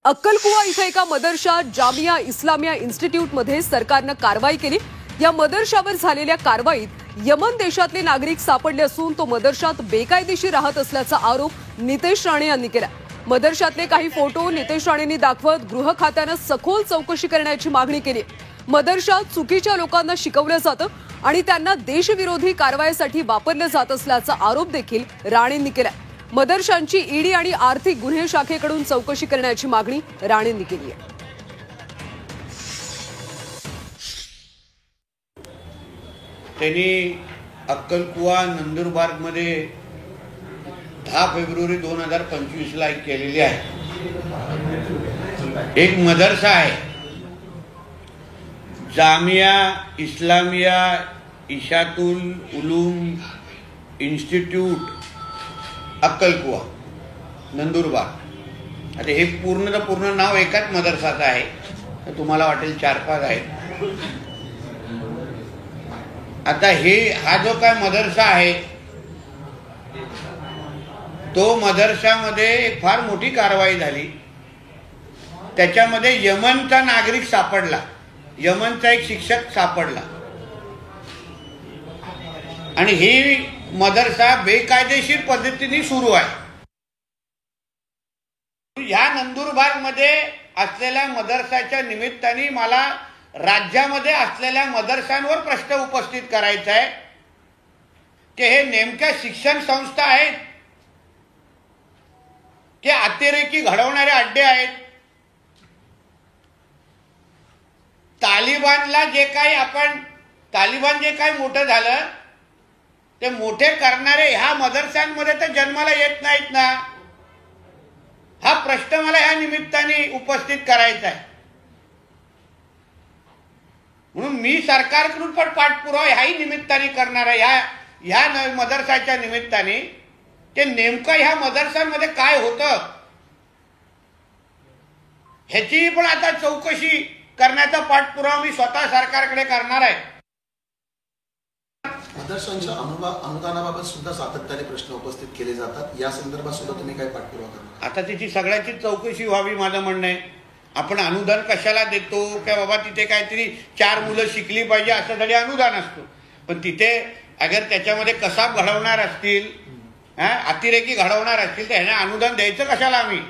अक्कलकुवा इथे एका मदरशा जामिया इस्लामिया इन्स्टिट्यूटमध्ये सरकारनं कारवाई केली। या मदरशावर झालेल्या कारवाईत यमन देशातले नागरिक सापडले असून तो मदरशात बेकायदेशीर राहत असल्याचा आरोप नितेश राणे यांनी केला। मदरशातले काही फोटो नितेश राणेंनी दाखवत गृह खात्यानं सखोल चौकशी करण्याची मागणी केली। मदरशात चुकीच्या लोकांना शिकवलं जातं आणि त्यांना देशविरोधी कारवाईसाठी वापरलं जात असल्याचा आरोप देखील राणेंनी केला। मदरशांची ईडी आणि आर्थिक गुन्हे शाखेकडून चौकशी करण्याची मागणी राणेंनी केली आहे। त्यांनी अक्कलकुवा नंदुरबारमध्ये 10 फेब्रुवारी 2025 ला केलेली आहे। एक मदरसा आहे जामिया इस्लामिया इशातुल उलूम इन्स्टिट्यूट अक्कलकुवा नंदुरबार। आता हे पूर्ण नाव एकाच मदरसाचं आहे, तर तुम्हाला वाटेल 4-5 आहे। आता हा जो काय मदरसा आहे तो मदरशामध्ये एक फार मोठी कारवाई झाली। त्याच्यामध्ये यमनचा नागरिक सापडला, यमनचा एक शिक्षक सापडला आणि ही मदरसा बेकायदेशीर पद्धतीने सुरू आहे। या नंदुरबारमध्ये असलेल्या मदरसाच्या निमित्ताने मला राज्यामध्ये असलेल्या मदरसांवर प्रश्न उपस्थित करायचा आहे की हे नेमक्या शिक्षण संस्था आहेत की अतिरेकी घडवणारे अड्डे आहेत। तालिबान जे काही मोठं झालं ते मोठे करणारे ह्या मदरसांमध्ये तर जन्माला येत नाहीत ना। हा प्रश्न मला ह्या निमित्ताने उपस्थित करायचा आहे। म्हणून मी सरकारकडून पण पाठपुरावा ह्याही निमित्ताने करणार आहे। ह्या मदरसाच्या निमित्ताने ते नेमकं ह्या मदरसांमध्ये काय होतं ह्याची पण आता चौकशी करण्याचा पाठपुरावा मी स्वतः सरकारकडे करणार आहे। मदरशांच्या अनुदानाबाबत सुद्धा सातत्याने प्रश्न उपस्थित केले जातात, या संदर्भात सुद्धा तुम्ही काय पाठपुरावा करणार? आता त्याची सगळ्याची चौकशी व्हावी माझं म्हणणं आहे। आपण अनुदान कशाला देतो की बाबा तिथे काहीतरी 4 मुलं शिकली पाहिजे असं तरी अनुदान असतो, पण तिथे अगर त्याच्यामध्ये कसाब घडवणार असतील, अतिरेकी घडवणार असतील तर ह्यांना अनुदान द्यायचं कशाला आम्ही?